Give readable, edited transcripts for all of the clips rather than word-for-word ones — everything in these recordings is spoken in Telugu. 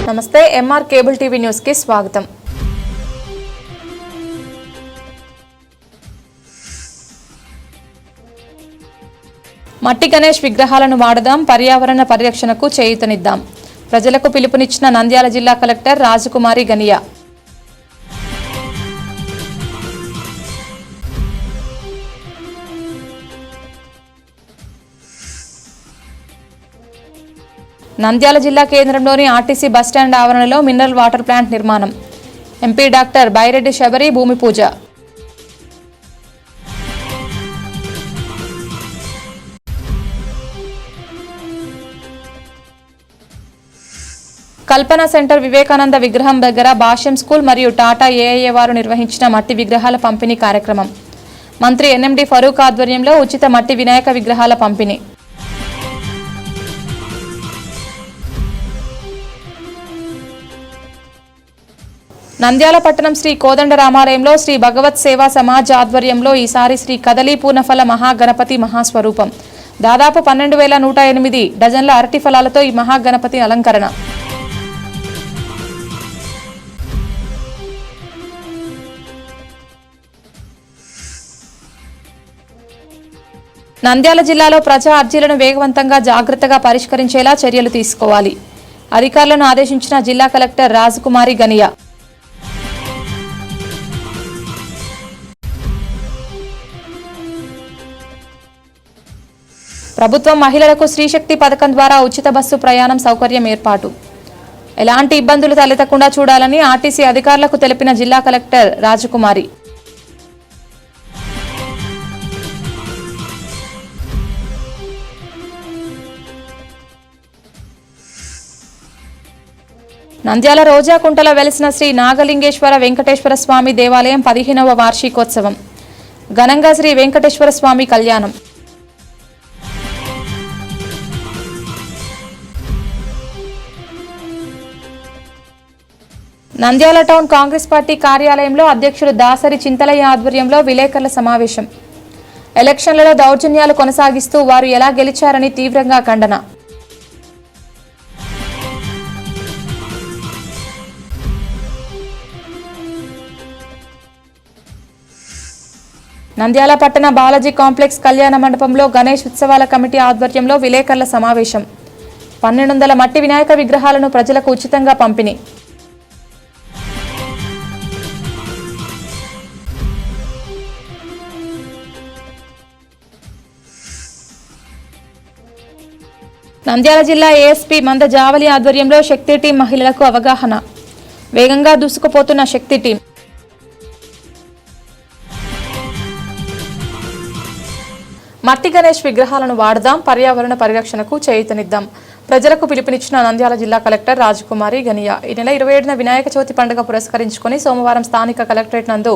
నమస్తే ఎంఆర్ కేబుల్ టీవీ న్యూస్ కి స్వాగతం. మట్టి గణేష్ విగ్రహాలను వాడదాం, పర్యావరణ పరిరక్షణకు చేయూతనిద్దాం. ప్రజలకు పిలుపునిచ్చిన నంద్యాల జిల్లా కలెక్టర్ రాజకుమారి గనియా. నంద్యాల జిల్లా కేంద్రంలోని ఆర్టీసీ బస్టాండ్ ఆవరణలో మినరల్ వాటర్ ప్లాంట్ నిర్మాణం. ఎంపీ డాక్టర్ బైరెడ్డి శబరి భూమి పూజ. కల్పన సెంటర్ వివేకానంద విగ్రహం దగ్గర భాష్యం స్కూల్ మరియు టాటా ఏఐఏ వారు నిర్వహించిన మట్టి విగ్రహాల పంపిణీ కార్యక్రమం. మంత్రి ఎన్ఎండి ఫరూక్ ఆధ్వర్యంలో ఉచిత మట్టి వినాయక విగ్రహాల పంపిణీ. నంద్యాల పట్టణం శ్రీ కోదండ రామాలయంలో శ్రీ భగవత్ సేవా సమాజ్ ఆధ్వర్యంలో ఈసారి శ్రీ కదలి పూర్ణఫల మహాగణపతి మహాస్వరూపం. దాదాపు 12,108 డజన్ల అరటి ఫలాలతో ఈ మహాగణపతి అలంకరణ. నంద్యాల జిల్లాలో ప్రజా అర్జీలను వేగవంతంగా జాగ్రత్తగా పరిష్కరించేలా చర్యలు తీసుకోవాలి. అధికారులను ఆదేశించిన జిల్లా కలెక్టర్ రాజకుమారి గనియా. ప్రభుత్వం మహిళలకు స్త్రీశక్తి పథకం ద్వారా ఉచిత బస్సు ప్రయాణం సౌకర్యం ఏర్పాటు. ఎలాంటి ఇబ్బందులు తలెత్తకుండా చూడాలని ఆర్టీసీ అధికారులకు తెలిపిన జిల్లా కలెక్టర్ రాజకుమారి. నంద్యాల రోజాకుంటలో వెలిసిన శ్రీ నాగలింగేశ్వర వెంకటేశ్వర స్వామి దేవాలయం 15వ వార్షికోత్సవం. ఘనంగా శ్రీ వెంకటేశ్వర స్వామి కళ్యాణం. నంద్యాల టౌన్ కాంగ్రెస్ పార్టీ కార్యాలయంలో అధ్యక్షుడు దాసరి చింతలయ్య ఆధ్వర్యంలో విలేకరుల సమావేశం. ఎలక్షన్లలో దౌర్జన్యాలు కొనసాగిస్తూ వారు ఎలా గెలిచారని తీవ్రంగా ఖండన. నంద్యాల పట్టణ బాలాజీ కాంప్లెక్స్ కళ్యాణ మండపంలో గణేష్ ఉత్సవాల కమిటీ ఆధ్వర్యంలో విలేకరుల సమావేశం. 1200 మట్టి వినాయక విగ్రహాలను ప్రజలకు ఉచితంగా పంపిణీ. నంద్యాల జిల్లా ఏఎస్పీ మంద జావలి ఆధ్వర్యంలో శక్తి టీం మహిళలకు అవగాహన. వేగంగా దూసుకుపోతున్న శక్తి టీం. మట్టి గణేష్ విగ్రహాలను వాడదాం, పర్యావరణ పరిరక్షణకు చేయూతనిద్దాం. ప్రజలకు పిలుపునిచ్చిన నంద్యాల జిల్లా కలెక్టర్ రాజకుమారి గనియా. ఈ నెల 27న వినాయక చవితి పండుగ పురస్కరించుకుని సోమవారం స్థానిక కలెక్టరేట్ నందు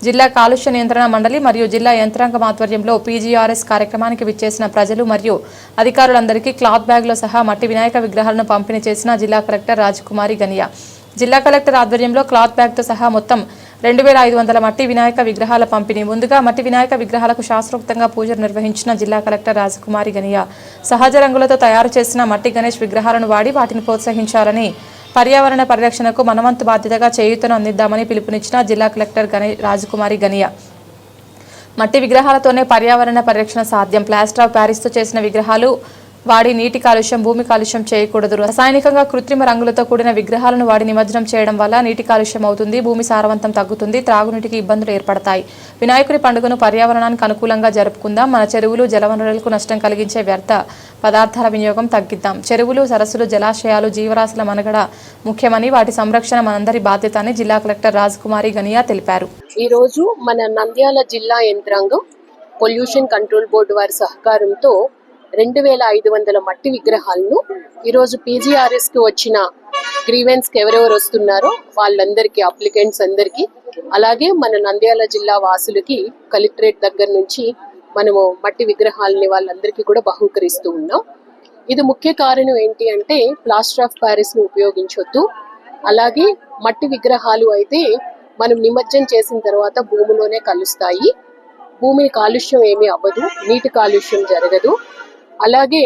జిల్లా కాలుష్య నియంత్రణ మండలి మరియు జిల్లా యంత్రాంగం ఆధ్వర్యంలో పీజీఆర్ఎస్ కార్యక్రమానికి విచ్చేసిన ప్రజలు మరియు అధికారులందరికీ క్లాత్ బ్యాగ్లో సహా మట్టి వినాయక విగ్రహాలను పంపిణీ చేసిన జిల్లా కలెక్టర్ రాజకుమారి గనియా. జిల్లా కలెక్టర్ ఆధ్వర్యంలో క్లాత్ బ్యాగ్తో సహా మొత్తం 2500 మట్టి వినాయక విగ్రహాల పంపిణీ. ముందుగా మట్టి వినాయక విగ్రహాలకు శాస్త్రోక్తంగా పూజలు నిర్వహించిన జిల్లా కలెక్టర్ రాజకుమారి గనియా సహజ రంగులతో తయారు చేసిన మట్టి గణేష్ విగ్రహాలను వాడి వాటిని ప్రోత్సహించాలని, పర్యావరణ పరిరక్షణకు మనవంతు బాధ్యతగా చేయూతను అందిద్దామని పిలుపునిచ్చిన జిల్లా కలెక్టర్ రాజకుమారి గనియా. మట్టి విగ్రహాలతోనే పర్యావరణ పరిరక్షణ సాధ్యం. ప్లాస్టర్ ఆఫ్ ప్యారిస్తో చేసిన విగ్రహాలు వాడి నీటి కాలుష్యం, భూమి కాలుష్యం చేయకూడదు. రసాయనికంగా కృత్రిమ రంగులతో కూడిన విగ్రహాలను వాడి నిమజ్జనం చేయడం వల్ల నీటి కాలుష్యం అవుతుంది, భూమి సారవంతం తగ్గుతుంది, త్రాగునీటికి ఇబ్బందులు ఏర్పడతాయి. వినాయకుడి పండుగను పర్యావరణానికి అనుకూలంగా జరుపుకుందాం. మన చెరువులు, జలవనరులకు నష్టం కలిగించే వ్యర్థ పదార్థాల వినియోగం తగ్గిద్దాం. చెరువులు, సరస్సులు, జలాశయాలు జీవరాశుల మనుగడ ముఖ్యమని, వాటి సంరక్షణ మనందరి బాధ్యత అని జిల్లా కలెక్టర్ రాజకుమారి గనియా తెలిపారు. ఈ రోజు మన నంద్యాల జిల్లా యంత్రాంగం పొల్యూషన్ కంట్రోల్ బోర్డు వారి సహకారంతో 2500 మట్టి విగ్రహాలను ఈరోజు పీజీఆర్ఎస్ కి వచ్చిన గ్రీవెన్స్ కి ఎవరెవరు వస్తున్నారో వాళ్ళందరికీ, అప్లికెంట్స్ అందరికీ, అలాగే మన నంద్యాల జిల్లా వాసులకి కలెక్టరేట్ దగ్గర నుంచి మనము మట్టి విగ్రహాలని వాళ్ళందరికీ కూడా బహూకరిస్తూ ఉన్నాం. ఇది ముఖ్య కారణం ఏంటి అంటే ప్లాస్టర్ ఆఫ్ ప్యారిస్ ను ఉపయోగించొద్దు. అలాగే మట్టి విగ్రహాలు అయితే మనం నిమజ్జనం చేసిన తర్వాత భూమిలోనే కలుస్తాయి. భూమి కాలుష్యం ఏమీ అవ్వదు, నీటి కాలుష్యం జరగదు. అలాగే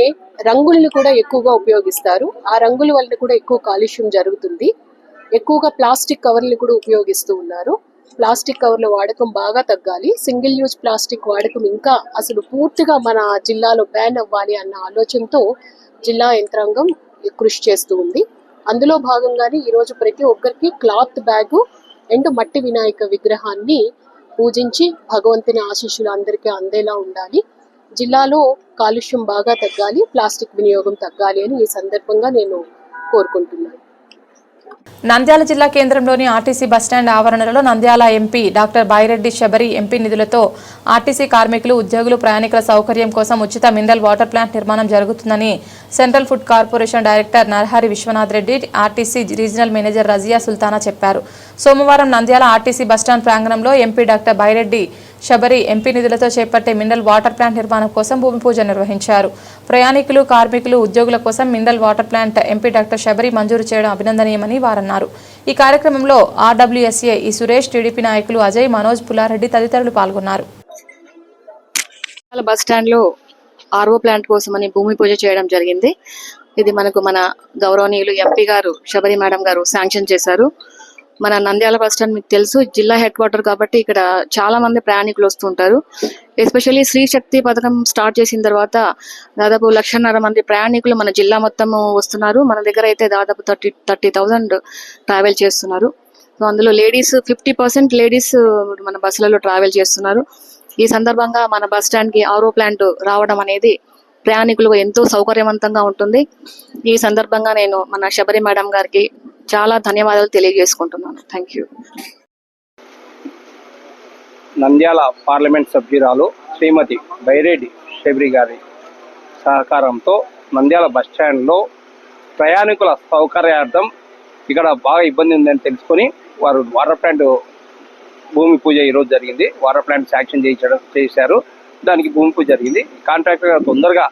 రంగులను కూడా ఎక్కువగా ఉపయోగిస్తారు. ఆ రంగుల వల్ల కూడా ఎక్కువ కాలుష్యం జరుగుతుంది. ఎక్కువగా ప్లాస్టిక్ కవర్లు కూడా ఉపయోగిస్తూ ఉన్నారు. ప్లాస్టిక్ కవర్ల వాడకం బాగా తగ్గాలి. సింగిల్ యూజ్ ప్లాస్టిక్ వాడకం ఇంకా అసలు పూర్తిగా మన జిల్లాలో బ్యాన్ అవ్వాలి అన్న ఆలోచనతో జిల్లా యంత్రాంగం కృషి చేస్తూ ఉంది. అందులో భాగంగానే ఈరోజు ప్రతి ఒక్కరికి క్లాత్ బ్యాగు అండ్ మట్టి వినాయక విగ్రహాన్ని పూజించి భగవంతుని ఆశీస్సులు అందరికీ అందేలా ఉండాలి. జిల్లాలో కాలుష్యం బాగా తగ్గాలి, ప్లాస్టిక్ వినియోగం తగ్గాలి అని ఈ సందర్భంగా నేను కోరుకుంటున్నాను. నంద్యాల జిల్లా కేంద్రంలోని ఆర్టీసీ బస్టాండ్ ఆవరణలో Nandyal MP doctor Byreddy Shabari MP నిధులతో ఆర్టీసీ కార్మికులు, ఉద్యోగులు, ప్రయాణికుల సౌకర్యం కోసం ఉచిత మినరల్ వాటర్ ప్లాంట్ నిర్మాణం జరుగుతుందని central food corporation director Narahari Viswanath Reddy, RTC regional manager Razia Sultana చెప్పారు. సోమవారం నంద్యాల ఆర్టీసీ బస్టాండ్ ప్రాంగణంలో MP doctor Byreddy Shabari MP నిధులతో చేపట్టే మినరల్ వాటర్ ప్లాంట్ నిర్మాణం కోసం భూమి పూజ నిర్వహించారు. ప్రయాణికులు, కార్మికులు, ఉద్యోగుల కోసం mineral water plant MP doctor Shabari మంజూరు చేయడం అభినందనీయమని వారన్నారు. ఈ కార్యక్రమంలో ఆర్డబ్ల్యూఎస్ఏ ఈ సురేష్, టీడీపీ నాయకులు అజయ్, మనోజ్, పుల్లారెడ్డి తదితరులు పాల్గొన్నారు. బస్ స్టాండ్ లో ఆర్ఓ ప్లాంట్ కోసం అని భూమి పూజ చేయడం జరిగింది. ఇది మన గౌరవనీయులు ఎంపీ గారు శబరి మేడం గారు శాంక్షన్ చేశారు. మన నంద్యాల బస్ స్టాండ్ మీకు తెలుసు, జిల్లా హెడ్ క్వార్టర్ కాబట్టి ఇక్కడ చాలా మంది ప్రయాణికులు వస్తుంటారు. ఎస్పెషల్లీ స్త్రీ శక్తి పథకం స్టార్ట్ చేసిన తర్వాత దాదాపు 1,50,000 మంది ప్రయాణికులు మన జిల్లా మొత్తం వస్తున్నారు. మన దగ్గర అయితే దాదాపు 30,000 ట్రావెల్ చేస్తున్నారు. సో అందులో లేడీస్ 50% లేడీస్ మన బస్సులలో ట్రావెల్ చేస్తున్నారు. ఈ సందర్భంగా మన బస్ స్టాండ్ కి ఆర్ఓ ప్లాంట్ రావడం అనేది ప్రయాణికులకు ఎంతో సౌకర్యవంతంగా ఉంటుంది. ఈ సందర్భంగా నేను మన శబరి మేడం గారికి చాలా ధన్యవాదాలు తెలియజేసుకుంటున్నాను. Thank you. నంద్యాల పార్లమెంట్ సభ్యురాలు శ్రీమతి బైరెడ్డి శబరి గారి సహకారంతో నంద్యాల బస్టాండ్లో ప్రయాణికుల సౌకర్యార్థం ఇక్కడ బాగా ఇబ్బంది ఉందని తెలుసుకొని వారు వాటర్ ప్లాంట్ భూమి పూజ ఈరోజు జరిగింది. వాటర్ ప్లాంట్ శాంక్షన్ చేశారు. దానికి భూమి పూజ జరిగింది. కాంట్రాక్టర్ తొందరగా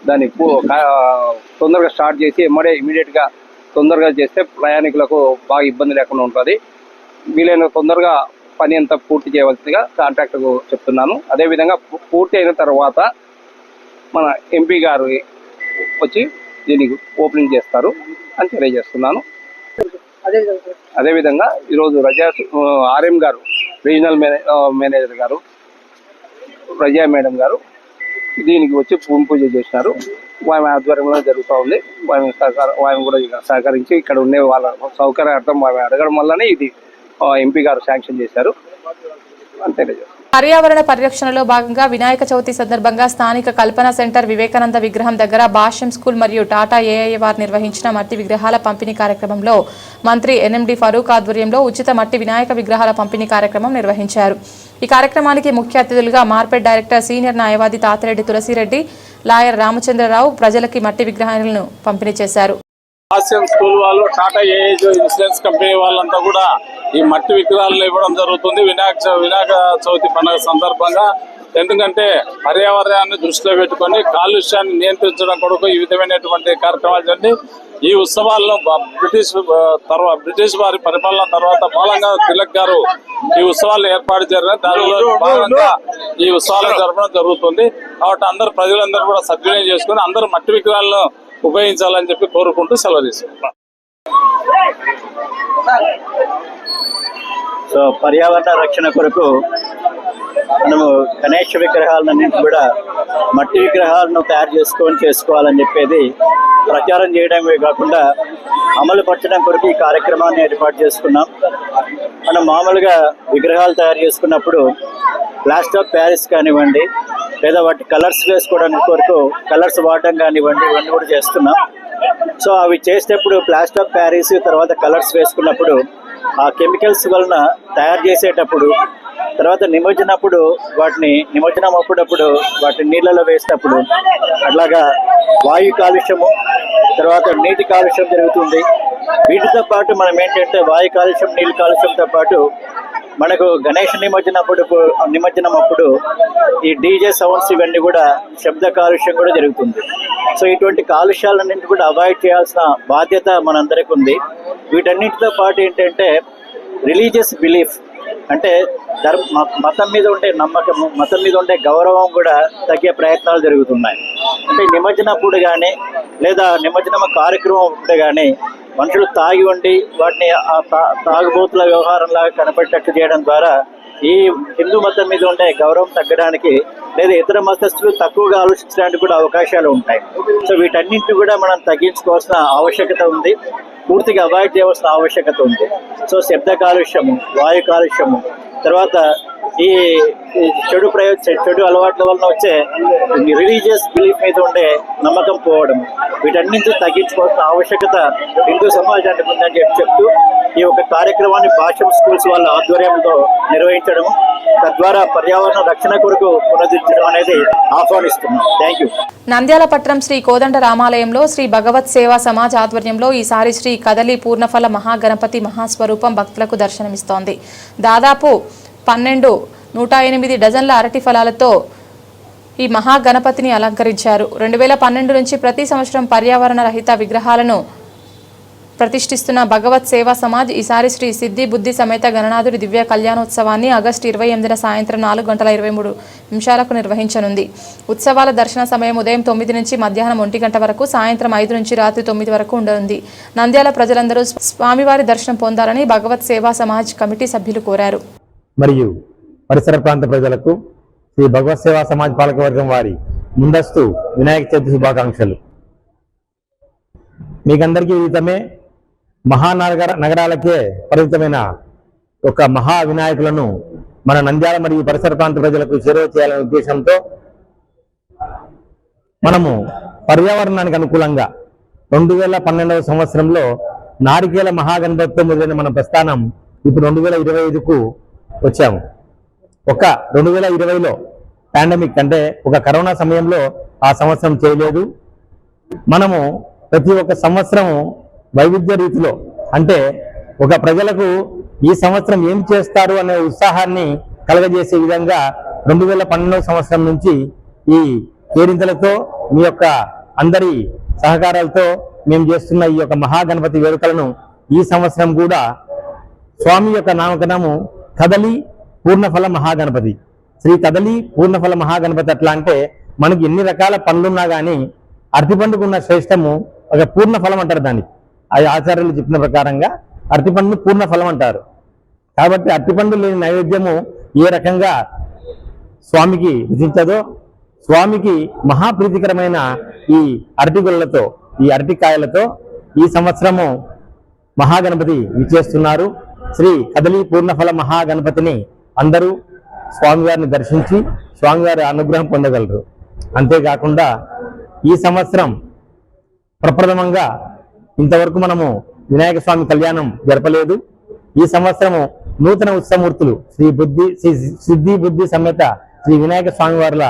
దాన్ని తొందరగా స్టార్ట్ చేసి ఇమీడియట్గా తొందరగా చేస్తే ప్రయాణికులకు బాగా ఇబ్బంది లేకుండా ఉంటుంది. వీలైన తొందరగా పని అంతా పూర్తి చేయవలసిందిగా కాంట్రాక్టర్కు చెప్తున్నాను. అదేవిధంగా పూర్తి అయిన తర్వాత మన ఎంపీ గారు వచ్చి దీనికి ఓపెనింగ్ చేస్తారు అని తెలియజేస్తున్నాను. అదేవిధంగా ఈరోజు ఆర్ఎం గారు, రీజనల్ మేనేజర్ గారు, రజియా మేడం గారు దీనికి వచ్చి భూమి పూజ చేసినారు. ఆమె ఆధ్వర్యంలో జరుగుతూ ఉంది. ఆమె కూడా సహకరించి ఇక్కడ ఉండే వాళ్ళ సౌకర్యార్థం ఆమె అడగడం వల్లనే ఇది ఎంపీ గారు శాంక్షన్ చేశారు అని తెలియజేస్తారు. పర్యావరణ పరిరక్షణలో భాగంగా వినాయక చవితి సందర్భంగా స్థానిక కల్పన సెంటర్ వివేకానంద విగ్రహం దగ్గర భాష్యం స్కూల్ మరియు టాటా ఏఐ వారు నిర్వహించిన మట్టి విగ్రహాల పంపిణీ కార్యక్రమంలో మంత్రి ఎన్ఎండి ఫరూక్ ఆధ్వర్యంలో ఉచిత మట్టి వినాయక విగ్రహాల పంపిణీ కార్యక్రమం నిర్వహించారు. ఈ కార్యక్రమానికి ముఖ్య అతిథులుగా మార్పెట్ డైరెక్టర్ సీనియర్ న్యాయవాది తాతిరెడ్డి తులసిరెడ్డి, లాయర్ రామచంద్రరావు ప్రజలకి మట్టి విగ్రహాలను పంపిణీ చేశారు. భాష్యం స్కూల్ వాళ్ళు, టాటా ఏఐ ఇన్సూరెన్స్ కంపెనీ వాళ్ళంతా కూడా ఈ మట్టి విగ్రహాలను ఇవ్వడం జరుగుతుంది వినాయక చవితి పండుగ సందర్భంగా. ఎందుకంటే పర్యావరణాన్ని దృష్టిలో పెట్టుకొని కాలుష్యాన్ని నియంత్రించడం కొరకు ఈ విధమైనటువంటి కార్యక్రమాలు జరిగి ఈ ఉత్సవాలను బ్రిటిష్ వారి పరిపాలన తర్వాత బాలంగా తిలక్ గారు ఈ ఉత్సవాలను ఏర్పాటు చేయడం, దానిలో భాగంగా ఈ ఉత్సవాలను జరపడం జరుగుతుంది. కాబట్టి అందరు ప్రజలందరూ కూడా సద్వినియోగం చేసుకుని అందరూ మట్టి విగ్రహాలను ఉపయోగించాలని చెప్పి కోరుకుంటూ సెలవు తీసుకుంటాం. సో పర్యావరణ రక్షణ కొరకు మనము గణేష విగ్రహాలన్నింటి కూడా మట్టి విగ్రహాలను తయారు చేసుకోవాలని చెప్పేది ప్రచారం చేయడమే కాకుండా అమలు పరచడం కొరకు ఈ కార్యక్రమాన్ని ఏర్పాటు చేసుకున్నాం. మనం మామూలుగా విగ్రహాలు తయారు చేసుకున్నప్పుడు ప్లాస్టర్ ఆఫ్ ప్యారిస్ కానివ్వండి, లేదా వాటి కలర్స్ వేసుకోవడానికి కొరకు కలర్స్ వాడడం కానివ్వండి, ఇవన్నీ కూడా చేస్తున్నాం. సో అవి చేసేటప్పుడు ప్లాస్టర్ ఆఫ్ ప్యారిస్ తర్వాత కలర్స్ వేసుకున్నప్పుడు ఆ కెమికల్స్ వలన తయారు చేసేటప్పుడు తర్వాత నిమజ్జనం అప్పుడప్పుడు వాటిని నీళ్ళలో వేసినప్పుడు అట్లాగా వాయు కాలుష్యము తర్వాత నీటి కాలుష్యం జరుగుతుంది. వీటితో పాటు మనం ఏంటంటే వాయు కాలుష్యం, నీటి కాలుష్యంతో పాటు మనకు గణేష నిమజ్జనం అప్పుడు ఈ డీజే సౌండ్స్ ఇవన్నీ కూడా శబ్ద కాలుష్యం కూడా జరుగుతుంది. సో ఇటువంటి కాలుష్యాలన్నింటి కూడా అవాయిడ్ చేయాల్సిన బాధ్యత మనందరికీ ఉంది. వీటన్నిటితో పాటు ఏంటంటే రిలీజియస్ బిలీఫ్ అంటే మతం మీద ఉండే నమ్మకము, మతం మీద ఉండే గౌరవం కూడా తగ్గే ప్రయత్నాలు జరుగుతున్నాయి. అంటే నిమజ్జనప్పుడు కానీ లేదా నిమజ్జనం కార్యక్రమం ఉంటే కానీ మనుషులు తాగి ఉండి వాటిని ఆ తాగుబోతుల వ్యవహారంలాగా కనపడేటట్టు చేయడం ద్వారా ఈ హిందూ మతం మీద ఉండే గౌరవం తగ్గడానికి లేదా ఇతర మతస్థులు తక్కువగా ఆలోచించడానికి కూడా అవకాశాలు ఉంటాయి. సో వీటన్నింటినీ కూడా మనం తగ్గించుకోవాల్సిన ఆవశ్యకత ఉంది, పూర్తిగా అవాయిడ్ చేయవలసిన ఆవశ్యకత ఉంది. సో శబ్ద కాలుష్యము, వాయు కాలుష్యము, తర్వాత ఈ చెడు అలవాట్ల వలన వచ్చే రిలీజియస్ బిలీఫ్ మీద ఉండే నమ్మకం పోవడం, వీటన్నింటి తగ్గించుకోవాల్సిన ఆవశ్యకత హిందూ సమాజానికి ఉందని చెప్తూ ఈ ఒక కార్యక్రమాన్ని భాషం స్కూల్స్ వాళ్ళ ఆధ్వర్యంలో నిర్వహించడం, తద్వారా పర్యావరణ రక్షణ కొరకు పునరుద్ధరించడం అనేది ఆహ్వానిస్తున్నాం. Thank you. నంద్యాల పట్టణం శ్రీ కోదండ రామాలయంలో శ్రీ భగవత్ సేవా సమాజ్ ఆధ్వర్యంలో ఈసారి శ్రీ కదలి పూర్ణఫల మహాగణపతి మహాస్వరూపం భక్తులకు దర్శనమిస్తోంది. దాదాపు 108 డజన్ల అరటి ఫలాలతో ఈ మహాగణపతిని అలంకరించారు. 2012 నుంచి ప్రతి సంవత్సరం పర్యావరణ రహిత విగ్రహాలను ప్రతిష్ఠిస్తున్న భగవత్ సేవా సమాజ్ ఈసారి శ్రీ సిద్ధి బుద్ధి సమేత గణనాథుడి దివ్య కళ్యాణోత్సవాన్ని ఆగస్టు 28న సాయంత్రం 4:23 నిర్వహించనుంది. ఉత్సవాల దర్శన సమయం ఉదయం 9 నుంచి మధ్యాహ్నం 1 గంట వరకు, సాయంత్రం 5 నుంచి రాత్రి 9 వరకు ఉండనుంది. నంద్యాల ప్రజలందరూ స్వామివారి దర్శనం పొందాలని భగవత్ సేవా సమాజ్ కమిటీ సభ్యులు కోరారు. మరియు పరిసర ప్రాంత ప్రజలకు శ్రీ భగవత్ సేవా సమాజ్ పాలకవర్గం వారి ముందస్తు వినాయక చవితి శుభాకాంక్షలు. మీకందరికీ విదితమే నగరాలకే పరిమితమైన ఒక మహా వినాయకులను మన నంద్యాల మరియు పరిసర ప్రాంత ప్రజలకు చేరువ చేయాలనే ఉద్దేశంతో మనము పర్యావరణానికి అనుకూలంగా 2012వ సంవత్సరంలో నారికేల మహాగణపతితో మొదలైన మన ప్రస్థానం ఇప్పుడు 2025కు వచ్చాము. 2020లో పాండమిక్ అంటే ఒక కరోనా సమయంలో ఆ సంవత్సరం చేయలేదు. మనము ప్రతి ఒక్క సంవత్సరము వైవిధ్య రీతిలో అంటే ఒక ప్రజలకు ఈ సంవత్సరం ఏం చేస్తారు అనే ఉత్సాహాన్ని కలగజేసే విధంగా 2012వ సంవత్సరం నుంచి ఈ కేరింతలతో మీ యొక్క అందరి సహకారాలతో మేము చేస్తున్న ఈ యొక్క మహాగణపతి వేడుకలను ఈ సంవత్సరం కూడా స్వామి యొక్క నామకరణము కదలి పూర్ణఫల మహాగణపతి. శ్రీ కదలి పూర్ణఫల మహాగణపతి అట్లా అంటే మనకి ఎన్ని రకాల పండ్లున్నా కానీ అరటిపండుకు ఉన్న శ్రేష్టము ఒక పూర్ణఫలం అంటారు. దానికి అది ఆచార్యులు చెప్పిన ప్రకారంగా అరటిపండును పూర్ణఫలం అంటారు. కాబట్టి అరటిపండు లేని నైవేద్యము ఏ రకంగా స్వామికి రుచించదో, స్వామికి మహాప్రీతికరమైన ఈ అరటిగొల్లతో, ఈ అరటికాయలతో ఈ సంవత్సరము మహాగణపతి విచ్చేస్తున్నారు. శ్రీ కదలి పూర్ణఫల మహాగణపతిని అందరూ స్వామివారిని దర్శించి స్వామివారి అనుగ్రహం పొందగలరు. అంతేకాకుండా ఈ సంవత్సరం ప్రప్రథమంగా ఇంతవరకు మనము వినాయక స్వామి కళ్యాణం జరపలేదు. ఈ సంవత్సరము నూతన ఉత్సవమూర్తులు శ్రీ సిద్ధి బుద్ధి సమేత శ్రీ వినాయక స్వామి వారుల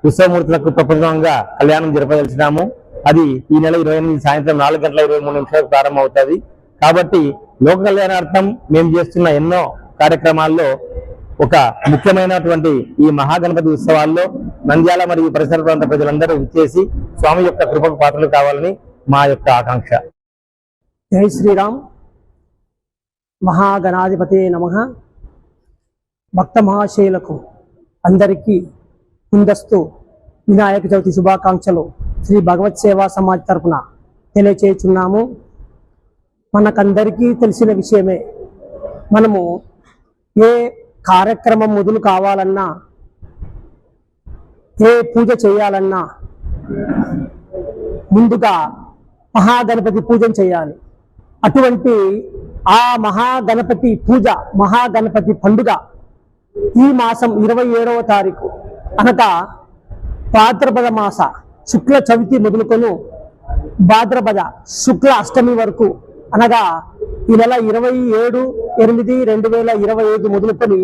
ఉత్సవమూర్తులకు ప్రప్రథమంగా కళ్యాణం జరపదలిచినాము. అది ఈ నెల 28 సాయంత్రం 4:23 ప్రారంభం అవుతుంది. కాబట్టి లోక కళ్యాణార్థం మేము చేస్తున్న ఎన్నో కార్యక్రమాల్లో ఒక ముఖ్యమైనటువంటి ఈ మహాగణపతి ఉత్సవాల్లో నంద్యాల మరియు పరిసర ప్రాంత ప్రజలందరూ విచ్చేసి స్వామి యొక్క కృపకు పాత్రలు కావాలని మా యొక్క ఆకాంక్ష. జై శ్రీరామ్. మహాగణాధిపతి నమః. భక్త మహాశయులకు అందరికీ ముందస్తు వినాయక చవితి శుభాకాంక్షలు శ్రీ భగవత్ సేవా సమాజ్ తరఫున తెలియచేస్తున్నాము. మనకందరికీ తెలిసిన విషయమే, మనము ఏ కార్యక్రమం మొదలు కావాలన్నా, ఏ పూజ చేయాలన్నా ముందుగా మహాగణపతి పూజను చేయాలి. అటువంటి ఆ మహాగణపతి పూజ, మహాగణపతి పండుగ ఈ మాసం 27వ తారీఖు అనగా భాద్రపద మాస శుక్ల చవితి మొదలుకొని భాద్రపద శుక్ల అష్టమి వరకు అనగా ఈ నెల 27/8/2025 మొదలుకొని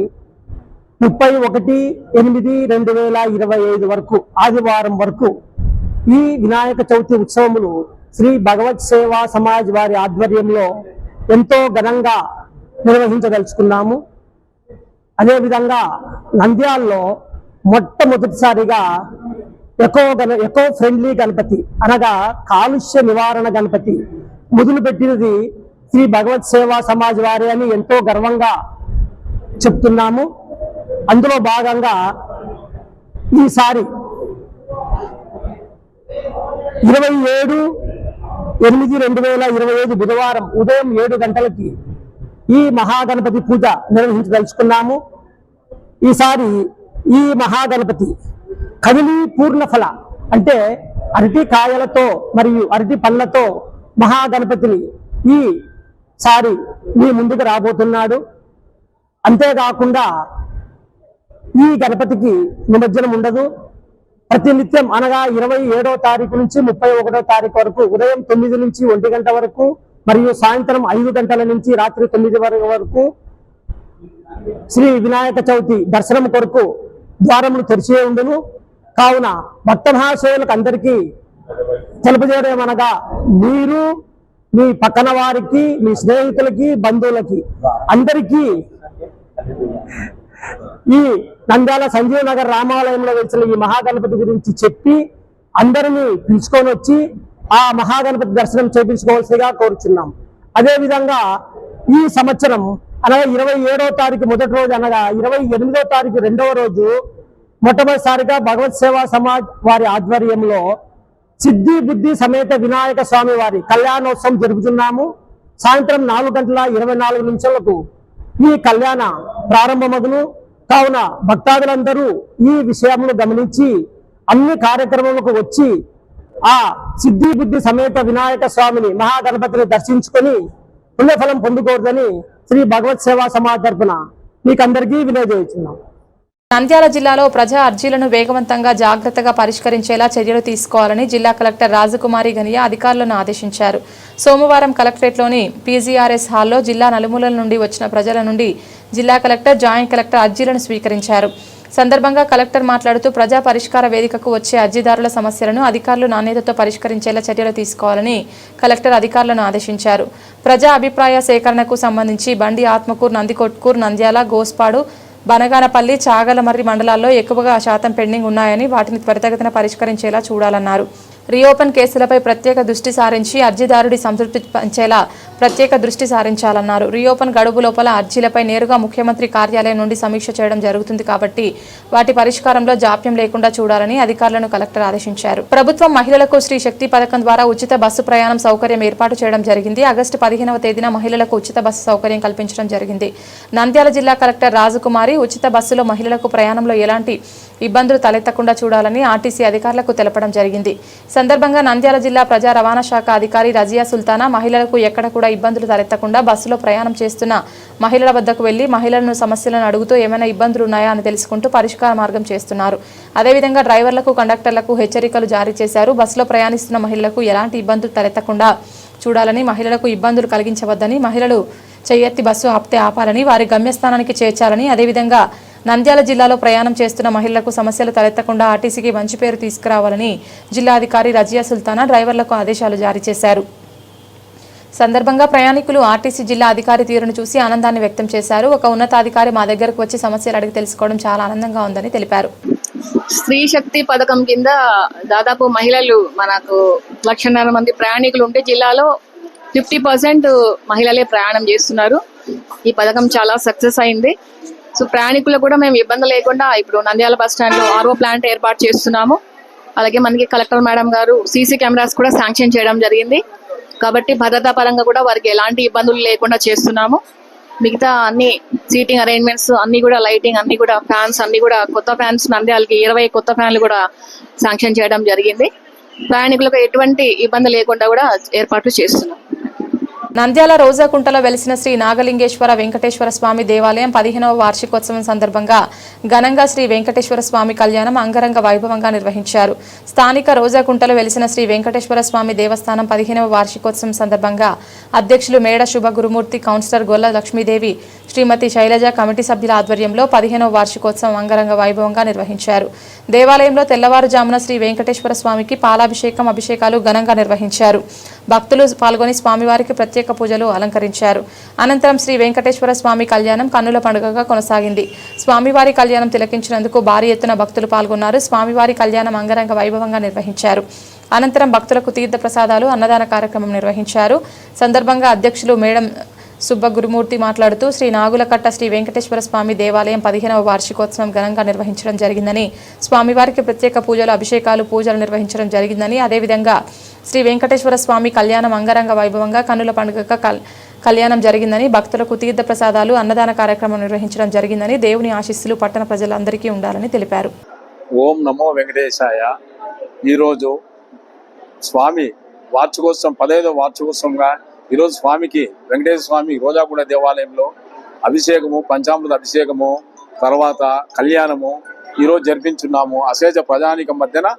31/8/2025 వరకు ఆదివారం వరకు ఈ వినాయక చవితి ఉత్సవములు శ్రీ భగవత్ సేవా సమాజ్ వారి ఆధ్వర్యంలో ఎంతో ఘనంగా నిర్వహించదలుచుకున్నాము. అదేవిధంగా నంద్యాలలో మొట్టమొదటిసారిగా ఎకో ఫ్రెండ్లీ గణపతి అనగా కాలుష్య నివారణ గణపతి మొదలుపెట్టినది శ్రీ భగవత్ సేవా సమాజ్ వారి అని ఎంతో గర్వంగా చెప్తున్నాము. అందులో భాగంగా ఈసారి 27/8/2025 బుధవారం ఉదయం 7 గంటలకి ఈ మహాగణపతి పూజ నిర్వహించదలుచుకున్నాము. ఈసారి ఈ మహాగణపతి కదిలి పూర్ణఫల అంటే అరటి కాయలతో మరియు అరటి పళ్ళతో మహాగణపతిని ఈసారి మీ ముందుకు రాబోతున్నాడు. అంతేకాకుండా ఈ గణపతికి నిమజ్జనం ఉండదు. ప్రతినిత్యం అనగా 27వ తారీఖు నుంచి 31వ తారీఖు వరకు ఉదయం 9 నుంచి 1 గంట వరకు మరియు సాయంత్రం 5 గంటల నుంచి రాత్రి 9 వరకు శ్రీ వినాయక చవితి దర్శనం కొరకు ద్వారములు తెరిచే ఉండును. కావున భక్త మహాశయులకు అందరికీ తెలుపజేయడమనగా మీరు మీ పక్కన వారికి, మీ స్నేహితులకి, బంధువులకి అందరికీ ఈ నంద్యాల సంజీవ్ నగర్ రామాలయంలో వెలిసిన ఈ మహాగణపతి గురించి చెప్పి అందరినీ పిలుచుకొని వచ్చి ఆ మహాగణపతి దర్శనం చేయించుకోవాల్సిగా కోరుచున్నాం. అదేవిధంగా ఈ సంవత్సరం అనగా 27వ తారీఖు మొదటి రోజు అనగా 28వ తారీఖు రెండవ రోజు మొట్టమొదటిసారిగా భగవత్ సేవా సమాజ్ వారి ఆధ్వర్యంలో సిద్ధి బుద్ధి సమేత వినాయక స్వామి వారి కళ్యాణోత్సవం జరుపుతున్నాము. సాయంత్రం 4:24 ఈ కళ్యాణ ప్రారంభమగును. కావున భక్తాదులందరూ ఈ విషయమును గమనించి అన్ని కార్యక్రమాలకు వచ్చి ఆ సిద్ధి బుద్ధి సమేత వినాయక స్వామిని మహాగణపతిని దర్శించుకొని పుణ్యఫలం పొందుకోవద్దని శ్రీ భగవత్ సేవా సమాజ్ తరపున మీకందరికీ వినియోగించున్నాం. నంద్యాల జిల్లాలో ప్రజా అర్జీలను వేగవంతంగా జాగ్రత్తగా పరిష్కరించేలా చర్యలు తీసుకోవాలని జిల్లా కలెక్టర్ రాజకుమారి గనియా అధికారులను ఆదేశించారు. సోమవారం కలెక్టరేట్లోని పీజీఆర్ఎస్ హాల్లో జిల్లా నలుమూలల నుండి వచ్చిన ప్రజల నుండి జిల్లా కలెక్టర్, జాయింట్ కలెక్టర్ అర్జీలను స్వీకరించారు. సందర్భంగా కలెక్టర్ మాట్లాడుతూ ప్రజా పరిష్కార వేదికకు వచ్చే అర్జీదారుల సమస్యలను అధికారులు నాణ్యతతో పరిష్కరించేలా చర్యలు తీసుకోవాలని కలెక్టర్ అధికారులను ఆదేశించారు. ప్రజా అభిప్రాయ సేకరణకు సంబంధించి బండి, ఆత్మకూరు, నందికొట్కూరు, నంద్యాల, గోస్పాడు, బనగానపల్లి, చాగలమర్రి మండలాల్లో ఎక్కువగా శాతం పెండింగ్ ఉన్నాయని వాటిని త్వరితగతిన పరిష్కరించేలా చూడాలన్నారు. రీఓపెన్ కేసులపై ప్రత్యేక దృష్టి సారించి అర్జీదారుడి సంతృప్తి పెంచేలా ప్రత్యేక దృష్టి సారించాలన్నారు. రీఓపెన్ గడువు లోపల అర్జీలపై నేరుగా ముఖ్యమంత్రి కార్యాలయం నుండి సమీక్ష చేయడం జరుగుతుంది కాబట్టి వాటి పరిష్కారంలో జాప్యం లేకుండా చూడాలని అధికారులను కలెక్టర్ ఆదేశించారు. ప్రభుత్వం మహిళలకు శ్రీ శక్తి పథకం ద్వారా ఉచిత బస్సు ప్రయాణం సౌకర్యం ఏర్పాటు చేయడం జరిగింది. ఆగస్టు 15వ తేదీన మహిళలకు ఉచిత బస్సు సౌకర్యం కల్పించడం జరిగింది. నంద్యాల జిల్లా కలెక్టర్ రాజకుమారి ఉచిత బస్సులో మహిళలకు ప్రయాణంలో ఎలాంటి ఇబ్బందులు తలెత్తకుండా చూడాలని ఆర్టీసీ అధికారులకు తెలపడం జరిగింది. సందర్భంగా నంద్యాల జిల్లా ప్రజా రవాణా శాఖ అధికారి రజియా సుల్తానా మహిళలకు ఎక్కడ కూడా ఇబ్బందులు తలెత్తకుండా బస్సులో ప్రయాణం చేస్తున్న మహిళల వద్దకు వెళ్లి మహిళలను సమస్యలను అడుగుతూ ఏమైనా ఇబ్బందులు ఉన్నాయా అని తెలుసుకుంటూ పరిష్కార మార్గం చేస్తున్నారు. అదేవిధంగా డ్రైవర్లకు, కండక్టర్లకు హెచ్చరికలు జారీ చేశారు. బస్సులో ప్రయాణిస్తున్న మహిళలకు ఎలాంటి ఇబ్బందులు తలెత్తకుండా చూడాలని, మహిళలకు ఇబ్బందులు కలిగించవద్దని, మహిళలు చెయ్యెత్తి బస్సు ఆపితే ఆపాలని, వారి గమ్యస్థానానికి చేర్చాలని, అదేవిధంగా నంద్యాల జిల్లాలో ప్రయాణం చేస్తున్న మహిళలకు సమస్యలు తలెత్తకుండా ఆర్టీసీకి మంచి పేరు తీసుకురావాలని జిల్లా అధికారి రజియా సుల్తానా డ్రైవర్లకు ఆదేశాలు జారీ చేశారు. సందర్భంగా ప్రయాణికులు ఆర్టీసీ జిల్లా అధికారి తీరును చూసి ఆనందాన్ని వ్యక్తం చేశారు. ఒక ఉన్నతాధికారి మా దగ్గరకు వచ్చి సమస్యలు అడిగి తెలుసుకోవడం చాలా ఆనందంగా ఉందని తెలిపారు. స్త్రీ శక్తి పథకం కింద దాదాపు మహిళలు మనకు 1,00,000 మంది ప్రయాణికులు ఉంటే జిల్లాలో 50% మహిళలే ప్రయాణం చేస్తున్నారు. ఈ పథకం చాలా సక్సెస్ అయింది. సో ప్రయాణికులకు కూడా మేము ఇబ్బంది లేకుండా ఇప్పుడు నంద్యాల బస్ స్టాండ్ లో ఆర్ఓ ప్లాంట్ ఏర్పాటు చేస్తున్నాము. అలాగే మనకి కలెక్టర్ మేడం గారు సీసీ కెమెరాస్ కూడా శాంక్షన్ చేయడం జరిగింది. కాబట్టి భద్రతా పరంగా కూడా వారికి ఎలాంటి ఇబ్బందులు లేకుండా చేస్తున్నాము. మిగతా అన్ని సీటింగ్ అరేంజ్మెంట్స్ అన్ని కూడా, లైటింగ్ అన్ని కూడా, ఫ్యాన్స్ అన్ని కూడా కొత్త ఫ్యాన్స్ నంద్యాలకి 20 కొత్త ఫ్యాన్లు కూడా శాంక్షన్ చేయడం జరిగింది. ప్రయాణికులకు ఎటువంటి ఇబ్బంది లేకుండా కూడా ఏర్పాట్లు చేస్తున్నాం. నంద్యాల రోజాకుంటలో వెలిసిన శ్రీ నాగలింగేశ్వర వెంకటేశ్వర స్వామి దేవాలయం 15వ వార్షికోత్సవం సందర్భంగా ఘనంగా శ్రీ వెంకటేశ్వర స్వామి కళ్యాణం అంగరంగ వైభవంగా నిర్వహించారు. స్థానిక రోజాకుంటలో వెలిసిన శ్రీ వెంకటేశ్వర స్వామి దేవస్థానం 15వ వార్షికోత్సవం సందర్భంగా అధ్యక్షులు మేడ శుభ గురుమూర్తి, కౌన్సిలర్ గొల్ల లక్ష్మీదేవి, శ్రీమతి శైలజ కమిటీ సభ్యుల ఆధ్వర్యంలో 15వ వార్షికోత్సవం అంగరంగ వైభవంగా నిర్వహించారు. దేవాలయంలో తెల్లవారుజామున శ్రీ వెంకటేశ్వర స్వామికి పాలాభిషేకం, అభిషేకాలు ఘనంగా నిర్వహించారు. భక్తులు పాల్గొని స్వామివారికి ప్రత్యేక పూజలు అలంకరించారు. అనంతరం శ్రీ వెంకటేశ్వర స్వామి కళ్యాణం కన్నుల పండుగగా కొనసాగింది. స్వామివారి కళ్యాణం తిలకించినందుకు భారీ ఎత్తున భక్తులు పాల్గొన్నారు. స్వామివారి కళ్యాణం అంగరంగ వైభవంగా నిర్వహించారు. అనంతరం భక్తులకు తీర్థ ప్రసాదాలు, అన్నదాన కార్యక్రమం నిర్వహించారు. సందర్భంగా అధ్యక్షులు మేడం సుబ్బ గురుమూర్తి మాట్లాడుతూ శ్రీ నాగులకట్ట శ్రీ వెంకటేశ్వర స్వామి దేవాలయం 15వ వార్షికోత్సవం ఘనంగా నిర్వహించడం జరిగిందని, స్వామివారికి ప్రత్యేక పూజలు, అభిషేకాలు, పూజలు నిర్వహించడం జరిగిందని, అదేవిధంగా శ్రీ వెంకటేశ్వర స్వామి కళ్యాణం అంగరంగ వైభవంగా కన్నుల పండుగగా కళ్యాణం జరిగిందని, భక్తులకు తీర్థ ప్రసాదాలు, అన్నదాన కార్యక్రమం నిర్వహించడం జరిగిందని, దేవుని ఆశీస్సులు పట్టణ ప్రజలందరికీ ఉండాలని తెలిపారు. ఓం నమో వెంకటేశాయ. ఈరోజు స్వామి వార్షికోత్సవం 15వ వార్షికోత్సవంగా ఈరోజు స్వామికి వెంకటేశ్వర స్వామి రోజాగూడ దేవాలయంలో అభిషేకము, పంచామృత అభిషేకము, తర్వాత కళ్యాణము ఈరోజు జరిపించున్నాము. అశేష ప్రజానికం మధ్యన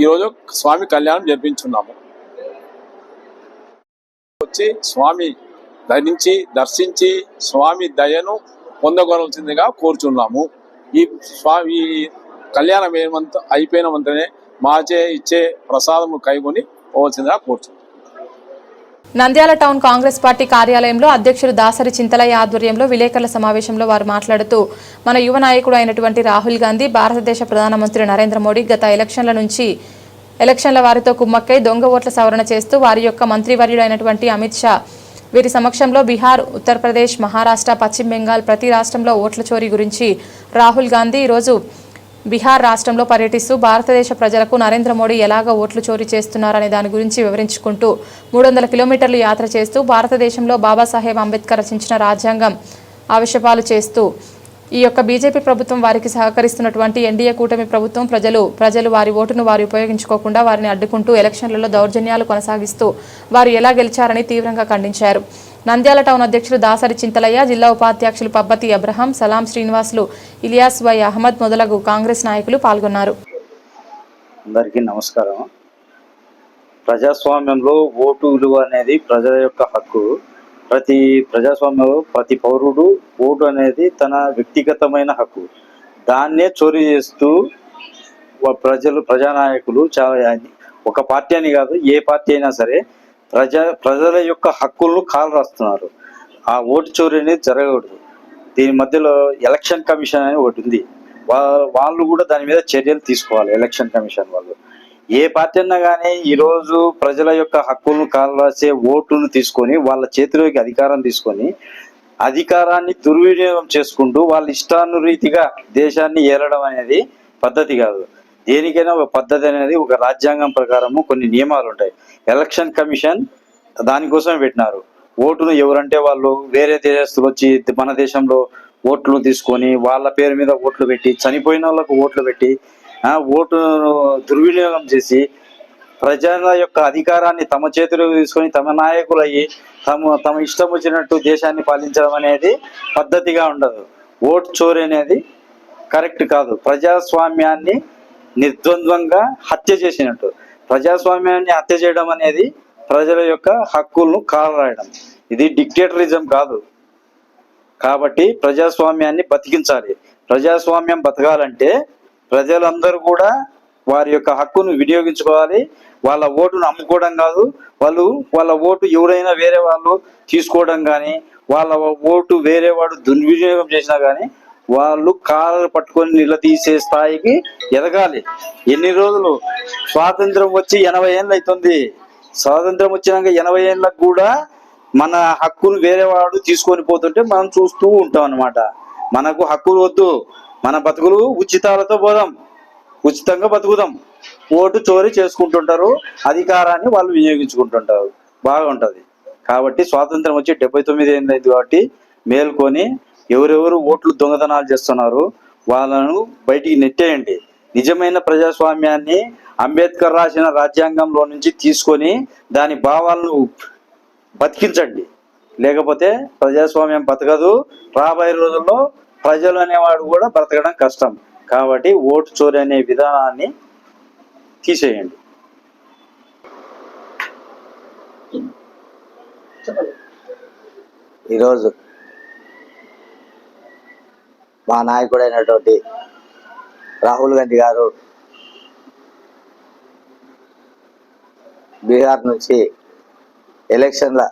ఈరోజు స్వామి కళ్యాణం జరిపించున్నాము. వచ్చి స్వామి ధరించి దర్శించి స్వామి దయను పొందగలవలసిందిగా కోరుచున్నాము. ఈ స్వామి కళ్యాణం అయిపోయిన వెంటనే మాచే ఇచ్చే ప్రసాదము కైగొని పోవలసిందిగా కోరుచున్నాము. నంద్యాల టౌన్ కాంగ్రెస్ పార్టీ కార్యాలయంలో అధ్యక్షుడు దాసరి చింతలయ్య ఆధ్వర్యంలో విలేకరుల సమావేశంలో వారు మాట్లాడుతూ, మన యువ నాయకుడు అయినటువంటి రాహుల్ గాంధీ భారతదేశ ప్రధానమంత్రి నరేంద్ర మోడీ గత ఎలక్షన్ల వారితో కుమ్మక్కై దొంగ ఓట్ల సవరణ చేస్తూ వారి యొక్క మంత్రివర్యుడు అయినటువంటి అమిత్ షా వీరి సమక్షంలో బీహార్, ఉత్తరప్రదేశ్, మహారాష్ట్ర, పశ్చిమ బెంగాల్ ప్రతి రాష్ట్రంలో ఓట్ల చోరీ గురించి రాహుల్ గాంధీ ఈరోజు బీహార్ రాష్ట్రంలో పర్యటిస్తూ భారతదేశ ప్రజలకు నరేంద్ర మోడీ ఎలాగ ఓట్లు చోరీ చేస్తున్నారనే దాని గురించి వివరించుకుంటూ 300 కిలోమీటర్లు యాత్ర చేస్తూ భారతదేశంలో బాబాసాహెబ్ అంబేద్కర్ రచించిన రాజ్యాంగం ఆవిష్కారాలు చేస్తూ ఈ యొక్క బీజేపీ ప్రభుత్వం వారికి సహకరిస్తున్నటువంటి ఎన్డీఏ కూటమి ప్రభుత్వం ప్రజలు వారి ఓటును వారు ఉపయోగించుకోకుండా వారిని అడ్డుకుంటూ ఎలక్షన్లలో దౌర్జన్యాలు కొనసాగిస్తూ వారు ఎలా గెలిచారని తీవ్రంగా ఖండించారు. నంద్యాల టౌన్ అధ్యక్షులు దాసరి చింతలయ్య, జిల్లా ఉపాధ్యక్షులు పబ్బతి అబ్రహం, సలాం శ్రీనివాసులు, ఇలియాస్ వై అహ్మద్ మొదలగు కాంగ్రెస్ నాయకులు పాల్గొన్నారు. అందరికీ నమస్కారం. ప్రజాస్వామ్యంలో ఓటు విలువ అనేది ప్రజల యొక్క హక్కు. ప్రతి ప్రజాస్వామ్యంలో ప్రతి పౌరుడు ఓటు అనేది తన వ్యక్తిగతమైన హక్కు. దాన్నే చోరీ చేస్తూ ప్రజానాయకులు చాలా, ఒక పార్టీ అని కాదు, ఏ పార్టీ అయినా సరే ప్రజల యొక్క హక్కులను కాలు రాస్తున్నారు. ఆ ఓటు చోరీ అనేది జరగకూడదు. దీని మధ్యలో ఎలక్షన్ కమిషన్ అని ఒకటి ఉంది. వాళ్ళు కూడా దాని మీద చర్యలు తీసుకోవాలి. ఎలక్షన్ కమిషన్ వాళ్ళు ఏ పార్టీ అన్నా కానీ ఈరోజు ప్రజల యొక్క హక్కులను కాలు రాసే ఓటును తీసుకొని వాళ్ళ చేతిలోకి అధికారం తీసుకొని అధికారాన్ని దుర్వినియోగం చేసుకుంటూ వాళ్ళ ఇష్టానురీతిగా దేశాన్ని ఏలడం అనేది పద్ధతి కాదు. దేనికైనా ఒక పద్ధతి అనేది, ఒక రాజ్యాంగం ప్రకారము కొన్ని నియమాలు ఉంటాయి. ఎలక్షన్ కమిషన్ దానికోసమే పెట్టినారు. ఓటును ఎవరంటే వాళ్ళు వేరే దేశస్తులు వచ్చి మన దేశంలో ఓట్లు తీసుకొని వాళ్ళ పేరు మీద ఓట్లు పెట్టి, చనిపోయిన వాళ్ళకు ఓట్లు పెట్టి, ఓటును దుర్వినియోగం చేసి ప్రజల యొక్క అధికారాన్ని తమ చేతిలోకి తీసుకొని తమ నాయకులు అయ్యి తమ ఇష్టం వచ్చినట్టు దేశాన్ని పాలించడం అనేది పద్ధతిగా ఉండదు. ఓటు చోరీ అనేది కరెక్ట్ కాదు. ప్రజాస్వామ్యాన్ని నిర్ద్వంద్వంగా హత్య చేసినట్టు. ప్రజాస్వామ్యాన్ని హత్య చేయడం అనేది ప్రజల యొక్క హక్కులను కాలరాయడం. ఇది డిక్టేటరిజం కాదు. కాబట్టి ప్రజాస్వామ్యాన్ని బతికించాలి. ప్రజాస్వామ్యం బతకాలంటే ప్రజలందరూ కూడా వారి యొక్క హక్కును వినియోగించుకోవాలి. వాళ్ళ ఓటును అమ్ముకోవడం కాదు. వాళ్ళ ఓటు ఎవరైనా వేరే వాళ్ళు తీసుకోవడం కానీ, వాళ్ళ ఓటు వేరే వాడు దుర్వినియోగం చేసినా కానీ వాళ్ళు కాళ్ళు పట్టుకొని నిలదీసే స్థాయికి ఎదగాలి. ఎన్ని రోజులు స్వాతంత్రం వచ్చి 80 ఏళ్ళు అవుతుంది. స్వాతంత్రం వచ్చినాక 80 ఏళ్ళకు కూడా మన హక్కును వేరే వాడు తీసుకొని పోతుంటే మనం చూస్తూ ఉంటాం అన్నమాట. మనకు హక్కులు వద్దు, మన బతుకులు ఉచితాలతో పోదాం, ఉచితంగా బతుకుదాం. ఓటు చోరీ చేసుకుంటుంటారు, అధికారాన్ని వాళ్ళు వినియోగించుకుంటుంటారు. బాగుంటది. కాబట్టి స్వాతంత్రం వచ్చి 79 ఏళ్ళు అయింది. కాబట్టి మేల్కొని ఎవరెవరు ఓట్లు దొంగతనాలు చేస్తున్నారు వాళ్ళను బయటికి నెట్టేయండి. నిజమైన ప్రజాస్వామ్యాన్ని అంబేద్కర్ రాసిన రాజ్యాంగంలో నుంచి తీసుకొని దాని భావాలను బతికించండి. లేకపోతే ప్రజాస్వామ్యం బతకదు. రాబోయే రోజుల్లో ప్రజలు అనేవాడు కూడా బ్రతకడం కష్టం. కాబట్టి ఓటు చోరీ అనే విధానాన్ని తీసేయండి. ఈరోజు మా నాయకుడైనటువంటి రాహుల్ గాంధీ గారు బీహార్ నుంచి ఎలక్షన్ల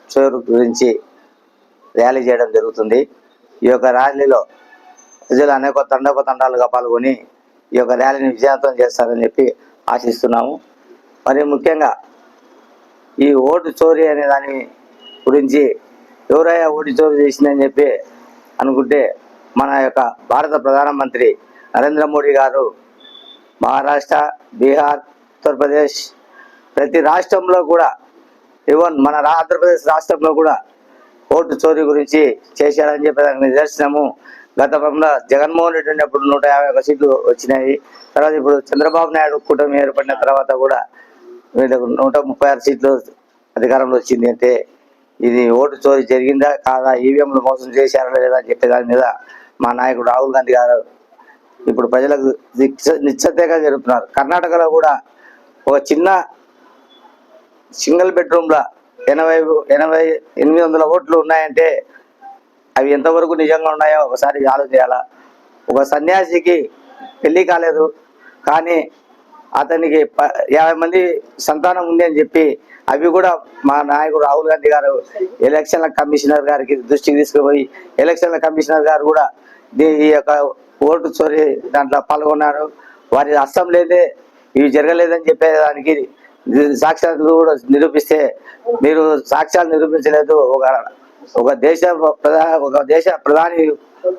చోరు గురించి ర్యాలీ చేయడం జరుగుతుంది. ఈ యొక్క ర్యాలీలో ప్రజలు అనేక తండోపతండాలుగా పాల్గొని ఈ యొక్క ర్యాలీని విజయవంతం చేస్తారని చెప్పి ఆశిస్తున్నాము. మరి ముఖ్యంగా ఈ ఓటు చోరీ అనే దాని గురించి ఎవరైనా ఓటు చోరు చేసిందని చెప్పి అనుకుంటే మన యొక్క భారత ప్రధానమంత్రి నరేంద్ర మోడీ గారు మహారాష్ట్ర, బీహార్, ఉత్తరప్రదేశ్ ప్రతి రాష్ట్రంలో కూడా, ఈవెన్ మన ఆంధ్రప్రదేశ్ రాష్ట్రంలో కూడా ఓటు చోరీ గురించి చేశారని చెప్పి దానికి నిదర్శనము. గతంలో జగన్మోహన్ రెడ్డి ఉన్నప్పుడు 151 సీట్లు వచ్చినాయి. తర్వాత ఇప్పుడు చంద్రబాబు నాయుడు కూటమి ఏర్పడిన తర్వాత కూడా వీళ్ళకు 136 సీట్లు అధికారంలో వచ్చింది. అంటే ఇది ఓటు చోరీ జరిగిందా కాదా, ఈవీఎంలు మోసం చేశారా లేదా అని చెప్పే దాని మీద మా నాయకుడు రాహుల్ గాంధీ గారు ఇప్పుడు ప్రజలకు నిశ్చతగా జరుపుతున్నారు. కర్ణాటకలో కూడా ఒక చిన్న సింగిల్ బెడ్రూమ్లో 800 ఓట్లు ఉన్నాయంటే అవి ఎంతవరకు నిజంగా ఉన్నాయో ఒకసారి ఆలోచన చేయాలా. ఒక సన్యాసికి పెళ్లి కాలేదు కానీ అతనికి 50 మంది సంతానం ఉంది అని చెప్పి అవి కూడా మా నాయకుడు రాహుల్ గాంధీ గారు ఎలక్షన్ల కమిషనర్ గారికి దృష్టికి తీసుకుపోయి ఎలక్షన్ల కమిషనర్ గారు కూడా ఈ యొక్క ఓటు చోరీ దాంట్లో పాల్గొన్నారు. వారి హస్తం లేదే ఇవి జరగలేదని చెప్పేదానికి సాక్ష్యాలు కూడా నిరూపిస్తే మీరు సాక్ష్యాలు నిరూపించలేదు, ఒక దేశ ప్రధాని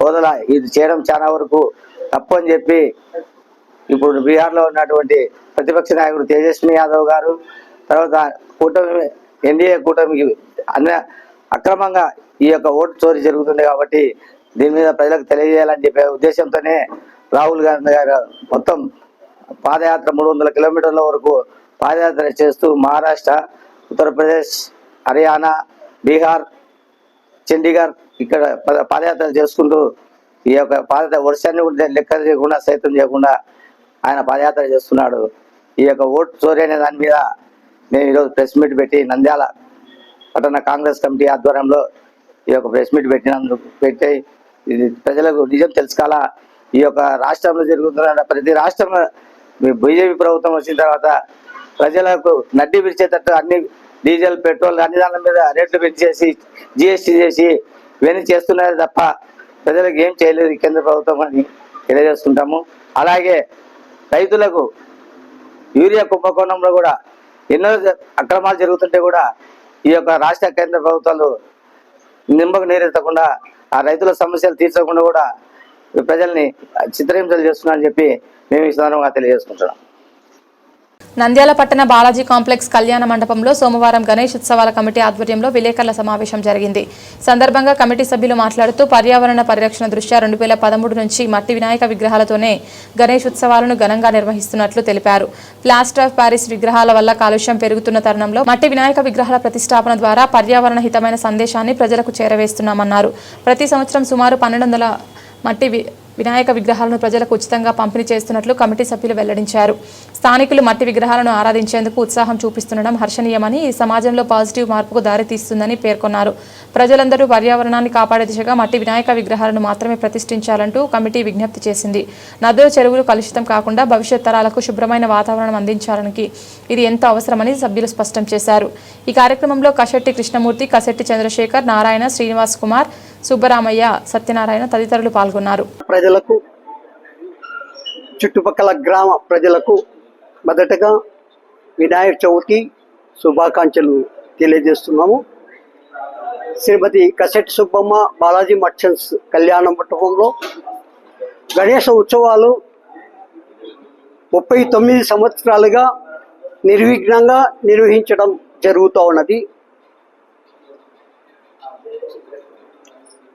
హోదాలో ఇది చేయడం చాలా వరకు తప్పు అని చెప్పి ఇప్పుడు బీహార్లో ఉన్నటువంటి ప్రతిపక్ష నాయకుడు తేజస్వి యాదవ్ గారు, తర్వాత కూటమి ఎన్డీఏ కూటమికి అక్రమంగా ఈ యొక్క ఓటు చోరీ జరుగుతుంది కాబట్టి దీని మీద ప్రజలకు తెలియజేయాలని చెప్పే ఉద్దేశంతోనే రాహుల్ గాంధీ గారు మొత్తం పాదయాత్ర 300 కిలోమీటర్ల వరకు పాదయాత్ర చేస్తూ మహారాష్ట్ర, ఉత్తరప్రదేశ్, హర్యానా, బీహార్, చండీగఢ్ ఇక్కడ పాదయాత్రలు చేసుకుంటూ ఈ యొక్క పాదయాత్ర వర్షాన్ని కూడా లెక్క చేయకుండా సైతం చేయకుండా ఆయన పాదయాత్ర చేస్తున్నాడు. ఈ యొక్క ఓటు చోరీ అనే దాని మీద మేము ఈరోజు ప్రెస్ మీట్ పెట్టి నంద్యాల పట్టణ కాంగ్రెస్ కమిటీ ఆధ్వర్యంలో ఈ యొక్క ప్రెస్ మీట్ పెట్టి ఇది ప్రజలకు నిజం తెలుసుకోవాలా. ఈ యొక్క రాష్ట్రంలో జరుగుతున్న ప్రతి రాష్ట్రంలో బీజేపీ ప్రభుత్వం వచ్చిన తర్వాత ప్రజలకు నడ్డి విడిచేటట్టు అన్ని డీజిల్, పెట్రోల్ అన్ని దాని మీద రేట్లు పెంచేసి జిఎస్టీ చేసి ఇవన్నీ చేస్తున్నారు తప్ప ప్రజలకు ఏం చేయలేదు కేంద్ర ప్రభుత్వం అని తెలియజేస్తుంటాము. అలాగే రైతులకు యూరియా కుంభకోణంలో కూడా ఎన్నో అక్రమాలు జరుగుతుంటే కూడా ఈ యొక్క రాష్ట్ర కేంద్ర ప్రభుత్వాలు నిమ్మకు నీరెత్తకుండా ఆ రైతుల సమస్యలు తీర్చకుండా కూడా ప్రజల్ని చిత్రహింసలు చేస్తున్నారని చెప్పి మేము ఈ సందర్భంగా తెలియజేసుకుంటున్నాం. నంద్యాల పట్టణ బాలాజీ కాంప్లెక్స్ కళ్యాణ మండపంలో సోమవారం గణేష్ ఉత్సవాల కమిటీ ఆధ్వర్యంలో విలేకరుల సమావేశం జరిగింది. సందర్భంగా కమిటీ సభ్యులు మాట్లాడుతూ పర్యావరణ పరిరక్షణ దృష్ట్యా 2013 నుంచి మట్టి వినాయక విగ్రహాలతోనే గణేష్ ఉత్సవాలను ఘనంగా నిర్వహిస్తున్నట్లు తెలిపారు. ప్లాస్టర్ ఆఫ్ ప్యారిస్ విగ్రహాల వల్ల కాలుష్యం పెరుగుతున్న తరుణంలో మట్టి వినాయక విగ్రహాల ప్రతిష్టాపన ద్వారా పర్యావరణ హితమైన సందేశాన్ని ప్రజలకు చేరవేస్తున్నామన్నారు. ప్రతి సంవత్సరం సుమారు 1200 మట్టి వినాయక విగ్రహాలను ప్రజలకు ఉచితంగా పంపిణీ చేస్తున్నట్లు కమిటీ సభ్యులు వెల్లడించారు. స్థానికులు మట్టి విగ్రహాలను ఆరాధించేందుకు ఉత్సాహం చూపిస్తుండడం హర్షణీయమని, ఈ సమాజంలో పాజిటివ్ మార్పుకు దారితీస్తుందని పేర్కొన్నారు. ప్రజలందరూ పర్యావరణాన్ని కాపాడే దిశగా మట్టి వినాయక విగ్రహాలను మాత్రమే ప్రతిష్ఠించాలంటూ కమిటీ విజ్ఞప్తి చేసింది. నదులు, చెరువులు కలుషితం కాకుండా భవిష్యత్ తరాలకు శుభ్రమైన వాతావరణం అందించాలని ఇది ఎంతో అవసరమని సభ్యులు స్పష్టం చేశారు. ఈ కార్యక్రమంలో కశెట్టి కృష్ణమూర్తి, కశెట్టి చంద్రశేఖర్, నారాయణ, శ్రీనివాస్ కుమార్, సుబ్బరామయ్య, సత్యనారాయణ తదితరులు పాల్గొన్నారు. ప్రజలకు, చుట్టుపక్కల గ్రామ ప్రజలకు మొదటగా వినాయక చవితి శుభాకాంక్షలు తెలియజేస్తున్నాము. శ్రీమతి కశెట్టి సుబ్బమ్మ బాలాజీ మర్చెంట్స్ కళ్యాణ మండపంలో గణేశ ఉత్సవాలు 39 సంవత్సరాలుగా నిర్విఘ్నంగా నిర్వహించడం జరుగుతూ ఉన్నది.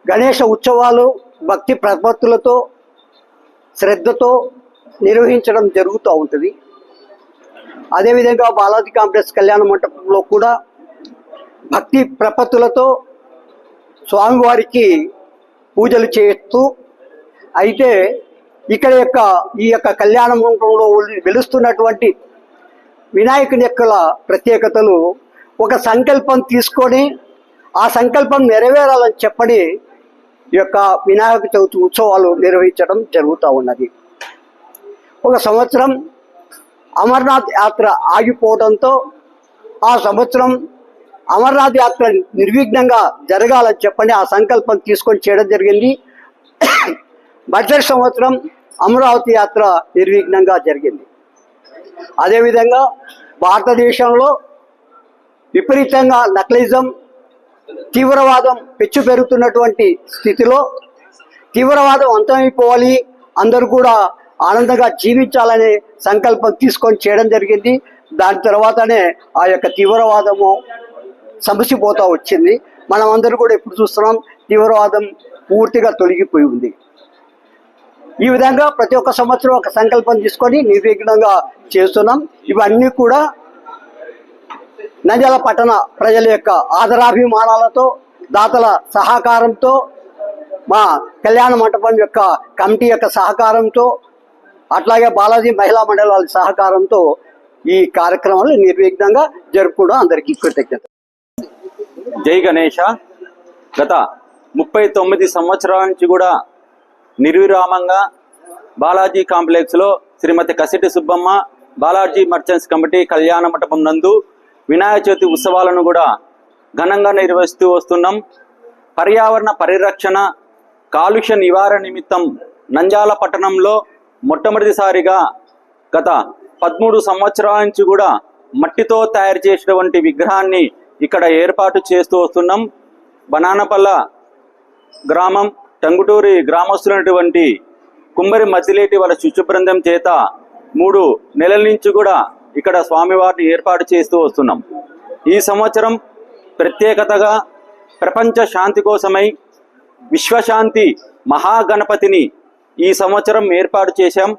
గణేశ ఉత్సవాలు భక్తి ప్రపత్తులతో, శ్రద్ధతో నిర్వహించడం జరుగుతూ ఉంటుంది. అదేవిధంగా బాలాజీ కాంప్లెక్స్ కళ్యాణ మండపంలో కూడా భక్తి ప్రపత్తులతో స్వామివారికి పూజలు చేస్తూ, అయితే ఇక్కడ ఈ యొక్క కళ్యాణ మండపంలో వెలుస్తున్నటువంటి వినాయకుని యొక్క ప్రత్యేకతలు ఒక సంకల్పం తీసుకొని ఆ సంకల్పం నెరవేరాలని చెప్పని ఈ యొక్క వినాయక చవితి ఉత్సవాలు నిర్వహించడం జరుగుతూ ఉన్నది. ఒక సంవత్సరం అమర్నాథ్ యాత్ర ఆగిపోవడంతో ఆ సంవత్సరం అమర్నాథ్ యాత్ర నిర్విఘ్నంగా జరగాలని చెప్పని ఆ సంకల్పం తీసుకొని చేయడం జరిగింది. మరుసటి సంవత్సరం అమరావతి యాత్ర నిర్విఘ్నంగా జరిగింది. అదేవిధంగా భారతదేశంలో విపరీతంగా నక్సలిజం, తీవ్రవాదం పెచ్చు పెరుగుతున్నటువంటి స్థితిలో తీవ్రవాదం అంతమైపోవాలి, అందరూ కూడా ఆనందంగా జీవించాలనే సంకల్పం తీసుకొని చేయడం జరిగింది. దాని తర్వాతనే ఆ యొక్క తీవ్రవాదము సమసిపోతూ వచ్చింది. మనం అందరూ కూడా ఇప్పుడు చూస్తున్నాం, తీవ్రవాదం పూర్తిగా తొలగిపోయి ఉంది. ఈ విధంగా ప్రతి ఒక్క సంవత్సరం ఒక సంకల్పం తీసుకొని నిర్విఘ్నంగా చేస్తున్నాం. ఇవన్నీ కూడా నంద్యాల పట్టణ ప్రజల యొక్క ఆదరాభిమానాలతో, దాతల సహకారంతో, మా కళ్యాణ మంటపం యొక్క కమిటీ యొక్క సహకారంతో, అట్లాగే బాలాజీ మహిళా మండలాల సహకారంతో ఈ కార్యక్రమాలు నిర్విఘ్నంగా జరుపుకోవడం అందరికీ కృతజ్ఞత. జై గణేష. గత 39 సంవత్సరాల నుంచి కూడా నిర్విరామంగా బాలాజీ కాంప్లెక్స్లో శ్రీమతి కసిటి సుబ్బమ్మ బాలాజీ మర్చెంట్స్ కమిటీ కళ్యాణ మంటపం నందు వినాయక చవితి ఉత్సవాలను కూడా ఘనంగా నిర్వహిస్తూ వస్తున్నాం. పర్యావరణ పరిరక్షణ, కాలుష్య నివారణ నిమిత్తం నంద్యాల పట్టణంలో మొట్టమొదటిసారిగా గత 13 సంవత్సరాల నుంచి కూడా మట్టితో తయారు చేసినటువంటి విగ్రహాన్ని ఇక్కడ ఏర్పాటు చేస్తూ వస్తున్నాం. బనానపల్ల గ్రామం టంగుటూరి గ్రామస్తులైనటువంటి కుమ్మరి మద్దిలేటి వాళ్ళ శిశు బృందం చేత 3 నెలల నుంచి కూడా ఇక్కడ స్వామివారిని ఏర్పాటు చేస్తూ వస్తున్నాం. ఈ సంవత్సరం ప్రత్యేకతగా ప్రపంచ శాంతి కోసమై విశ్వశాంతి మహాగణపతిని ఈ సంవత్సరం ఏర్పాటు చేశాం.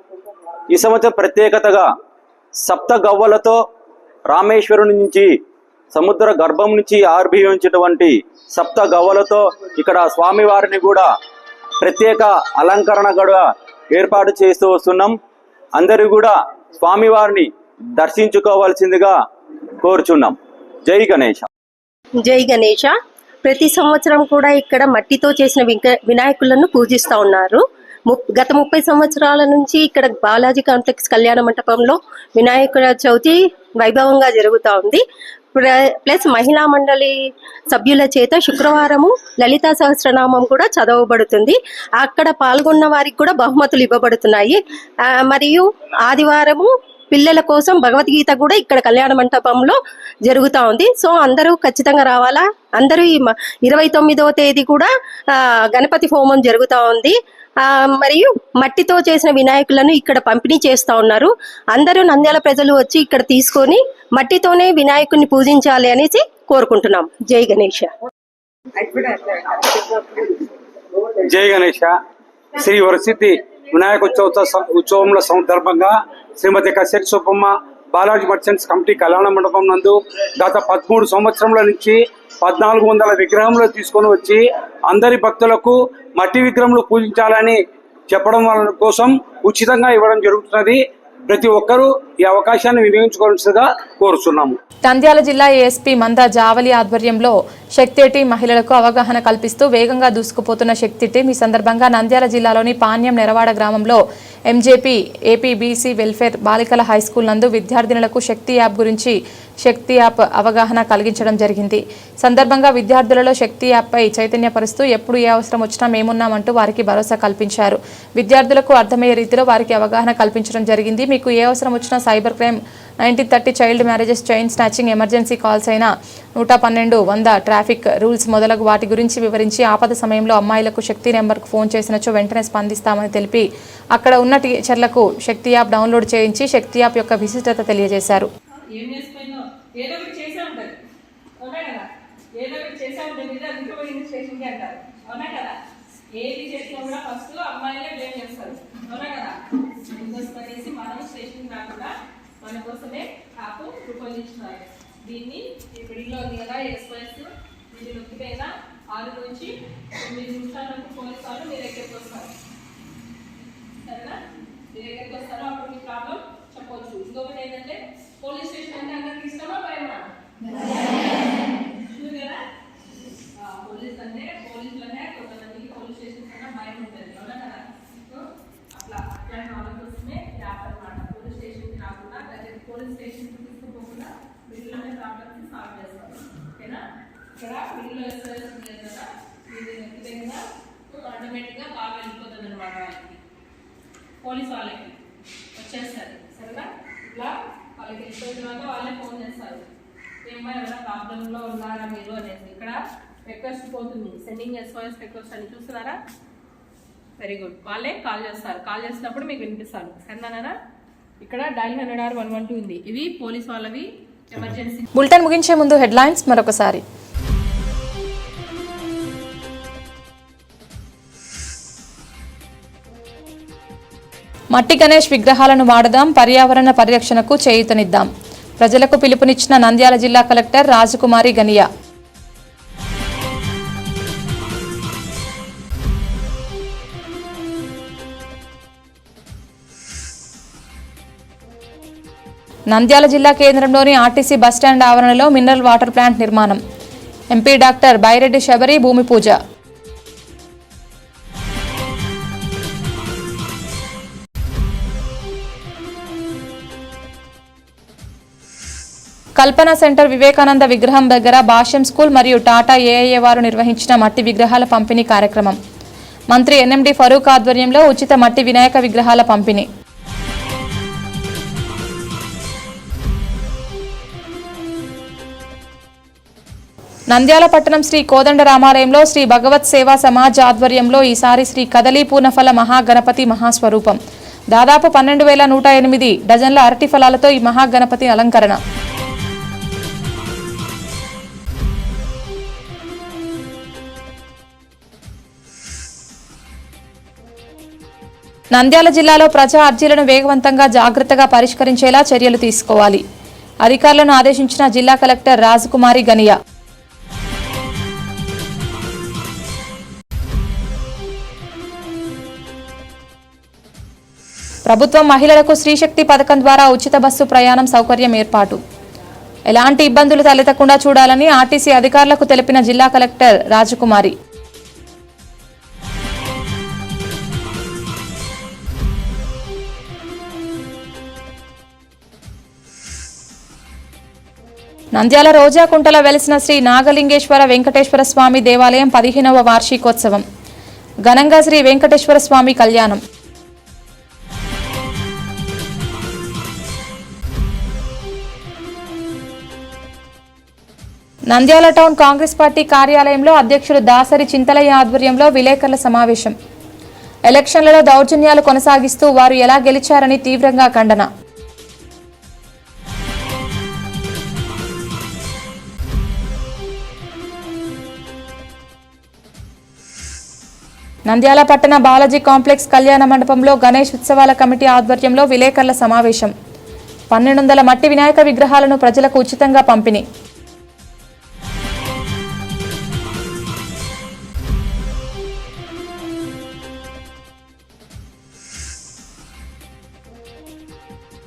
ఈ సంవత్సరం ప్రత్యేకతగా సప్త గవ్వలతో రామేశ్వరం నుంచి సముద్ర గర్భం నుంచి ఆవిర్భవించినటువంటి సప్త గవ్వలతో ఇక్కడ స్వామివారిని కూడా ప్రత్యేక అలంకరణ కూడా ఏర్పాటు చేస్తూ వస్తున్నాం. అందరూ కూడా స్వామివారిని దర్శించుకోవాల్సిందిగా కోరుచున్నాం. జై గణేష. జై గణేష. ప్రతి సంవత్సరం కూడా ఇక్కడ మట్టితో చేసిన వినాయకులను పూజిస్తూ ఉన్నారు. గత 30 సంవత్సరాల నుంచి ఇక్కడ బాలాజీ కాంప్లెక్స్ కళ్యాణ మంటపంలో వినాయకుల చవితి వైభవంగా జరుగుతూ ఉంది. ప్లస్ మహిళా మండలి సభ్యుల చేత శుక్రవారము లలితా సహస్రనామం కూడా చదవబడుతుంది. అక్కడ పాల్గొన్న వారికి కూడా బహుమతులు ఇవ్వబడుతున్నాయి. మరియు ఆదివారము పిల్లల కోసం భగవద్గీత కూడా ఇక్కడ కళ్యాణ మంటపంలో జరుగుతూ ఉంది. సో అందరూ ఖచ్చితంగా రావాలా. అందరూ ఈ 29వ తేదీ కూడా గణపతి హోమం జరుగుతూ ఉంది. మరియు మట్టితో చేసిన వినాయకులను ఇక్కడ పంపిణీ చేస్తూ ఉన్నారు. అందరూ నంద్యాల ప్రజలు వచ్చి ఇక్కడ తీసుకొని మట్టితోనే వినాయకుడిని పూజించాలి అనేసి కోరుకుంటున్నాం. జై గణేష. జై గణేష. శ్రీ వరసిద్ధి వినాయక ఉత్సవంలో సందర్భంగా శ్రీమతి కసిటి సుబ్బమ్మ బాలాజీ మర్చెంట్స్ కమిటీ కళ్యాణ మండపం నందు గత 13 సంవత్సరాల నుంచి 1400 విగ్రహంలో తీసుకొని వచ్చి అందరి భక్తులకు మట్టి విగ్రహంలో పూజించాలని చెప్పడం కోసం ఉచితంగా ఇవ్వడం జరుగుతున్నది. ప్రతి ఒక్కరూ ఈ అవకాశాన్ని వినియోగించుకోవాల్సిందిగా కోరుతున్నాము. నంద్యాల జిల్లా ఏఎస్పీ మందా జావలి ఆధ్వర్యంలో శక్తి మహిళలకు అవగాహన కల్పిస్తూ వేగంగా దూసుకుపోతున్న శక్తి టీం ఈ సందర్భంగా నంద్యాల జిల్లాలోని పాణ్యం నెరవాడ గ్రామంలో ఎంజేపీ ఏపీ బీసీ వెల్ఫేర్ బాలికల హైస్కూల్ నందు విద్యార్థినులకు శక్తి యాప్ గురించి శక్తి యాప్ అవగాహన కలిగించడం జరిగింది. సందర్భంగా విద్యార్థులలో శక్తి యాప్పై చైతన్యపరుస్తూ ఎప్పుడు ఏ అవసరం వచ్చినా మేమున్నామంటూ వారికి భరోసా కల్పించారు. విద్యార్థులకు అర్థమయ్యే రీతిలో వారికి అవగాహన కల్పించడం జరిగింది. మీకు ఏ అవసరం వచ్చినా cyber crime 1930 child marriages, chain snatching, emergency calls అయినా 112, 100 ట్రాఫిక్ రూల్స్ మొదలగు వాటి గురించి వివరించి ఆపద సమయంలో అమ్మాయిలకు శక్తి నెంబర్కు ఫోన్ చేసినచో వెంటనే స్పందిస్తామని తెలిపి అక్కడ ఉన్న టీచర్లకు శక్తి యాప్ డౌన్లోడ్ చేయించి శక్తి యాప్ యొక్క విశిష్టత తెలియజేశారు. ఏది చేసినా కూడా ఫస్ట్ అమ్మాయిలే బ్లేమ్ చేస్తారు, అవునా కదా? అందుకోసమనేసి మనం స్టేషన్ రాకుండా మన కోసమే యాప్ రూపొందించున్నారు. దీన్ని ఇప్పుడులో ఉంది కదా ఎక్స్ప్రెస్, ఇది నొక్కిపోయినా 6 నుంచి 9 నిమిషాల వరకు పోలీసు వాళ్ళు మీ దగ్గరికి వస్తారు. సరేనా? మీ దగ్గరికి వస్తారు, అప్పుడు మీ ప్రాబ్లం చెప్పవచ్చు. ఇంకొకటి ఏంటంటే పోలీస్ స్టేషన్ అంటే అందరికి ఇష్టమా భయమా? చూడు కదా, పోలీసులనే కొంతమందికి పోలీస్ స్టేషన్ కన్నా భయం ఉంటుంది, అవునా కదా? అట్లా అట్లాంటి వాళ్ళ కోసమే యాప్ అనమాట. పోలీస్ స్టేషన్కి రాకుండా దగ్గరికి పోలీస్ స్టేషన్కి తీసుకుపోకుండా వీళ్ళనే ప్రాబ్లమ్స్ సాల్వ్ చేస్తారు. ఓకేనా? ఇక్కడ వీళ్ళు ఎక్సర్సైజ్ లేదు కదా, ఇది నెక్కిపోయిందా ఆటోమేటిక్గా కాల్ వెళ్ళిపోతుంది అనమాట. వాళ్ళకి పోలీస్ వాళ్ళకి వచ్చేస్తారు. సరేనా? ఇట్లా వాళ్ళకి వెళ్ళిపోయిన తర్వాత వాళ్ళే ఫోన్ చేస్తారు, ఏమో ఎవరైనా ప్రాబ్లంలో ఉన్నారా మీరు అనేది. ఇక్కడ రిక్వెస్ట్ పోతుంది, సెండింగ్ SOS రిక్వెస్ట్ అని చూస్తున్నారా? Very good. వాళ్ళే కాల్ చేస్తారు. కాల్ చేసినప్పుడు మీకు వినిపిస్తాను. సరేనా? ఇక్కడ డైల్ 100 ఉంది. ఇవి పోలీస్ వాళ్ళవి ఎమర్జెన్సీ. బులెటిన్ ముగించే ముందు హెడ్లైన్స్ మరొకసారి. మట్టి గణేష్ విగ్రహాలను వాడదాం, పర్యావరణ పరిరక్షణకు చేయూతనిద్దాం. ప్రజలకు పిలుపునిచ్చిన నంద్యాల జిల్లా కలెక్టర్ రాజకుమారి గనియా. నంద్యాల జిల్లా కేంద్రంలోని ఆర్టీసీ బస్టాండ్ ఆవరణలో మినరల్ వాటర్ ప్లాంట్ నిర్మాణం. ఎంపీ డాక్టర్ బైరెడ్డి శబరి భూమి పూజ. కల్పన సెంటర్ వివేకానంద విగ్రహం దగ్గర భాష్యం స్కూల్ మరియు టాటా ఏఐఏ వారు నిర్వహించిన మట్టి విగ్రహాల పంపిణీ కార్యక్రమం. మంత్రి ఎన్ఎండి ఫరూక్ ఆధ్వర్యంలో ఉచిత మట్టి వినాయక విగ్రహాల పంపిణీ. నంద్యాల పట్టణం శ్రీ కోదండ రామాలయంలో శ్రీ భగవత్ సేవా సమాజ్ ఆధ్వర్యంలో ఈసారి శ్రీ కదలి పూర్ణఫల మహాగణపతి మహాస్వరూపం. దాదాపు 12,108 డజన్ల అరటి ఫలాలతో ఈ మహాగణపతి అలంకరణ. నంద్యాల జిల్లాలో ప్రజా అర్జీలను వేగవంతంగా జాగ్రత్తగా పరిష్కరించేలా చర్యలు తీసుకోవాలి. అధికారులను ఆదేశించిన జిల్లా కలెక్టర్ రాజకుమారి గనియా. ప్రభుత్వం మహిళలకు స్త్రీశక్తి పథకం ద్వారా ఉచిత బస్సు ప్రయాణం సౌకర్యం ఏర్పాటు. ఎలాంటి ఇబ్బందులు తలెత్తకుండా చూడాలని ఆర్టీసీ అధికారులకు తెలిపిన జిల్లా కలెక్టర్ రాజకుమారి. నంద్యాల రోజాకుంటలో వెలిసిన శ్రీ నాగలింగేశ్వర వెంకటేశ్వర స్వామి దేవాలయం 15వ వార్షికోత్సవం. ఘనంగా శ్రీ వెంకటేశ్వర స్వామి కళ్యాణం. నంద్యాల టౌన్ కాంగ్రెస్ పార్టీ కార్యాలయంలో అధ్యక్షుడు దాసరి చింతలయ్య ఆధ్వర్యంలో విలేకరుల సమావేశం. ఎలక్షన్లలో దౌర్జన్యాలు కొనసాగిస్తూ వారు ఎలా గెలిచారని తీవ్రంగా ఖండన. నంద్యాల పట్టణ బాలాజీ కాంప్లెక్స్ కళ్యాణ మండపంలో గణేష్ ఉత్సవాల కమిటీ ఆధ్వర్యంలో విలేకరుల సమావేశం. 1200 మట్టి వినాయక విగ్రహాలను ప్రజలకు ఉచితంగా పంపిణీ.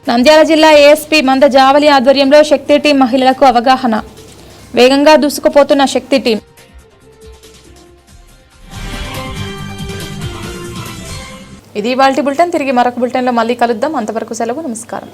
నంద్యాల జిల్లా ఏఎస్పీ మంద జావలి ఆధ్వర్యంలో శక్తి టీం మహిళలకు అవగాహన. వేగంగా దూసుకుపోతున్న శక్తి టీం. ఇది ఇవాల్టి బులెటిన్. తిరిగి మరొక బులెటిన్లో మళ్ళీ కలుద్దాం. అంతవరకు సెలవు. నమస్కారం.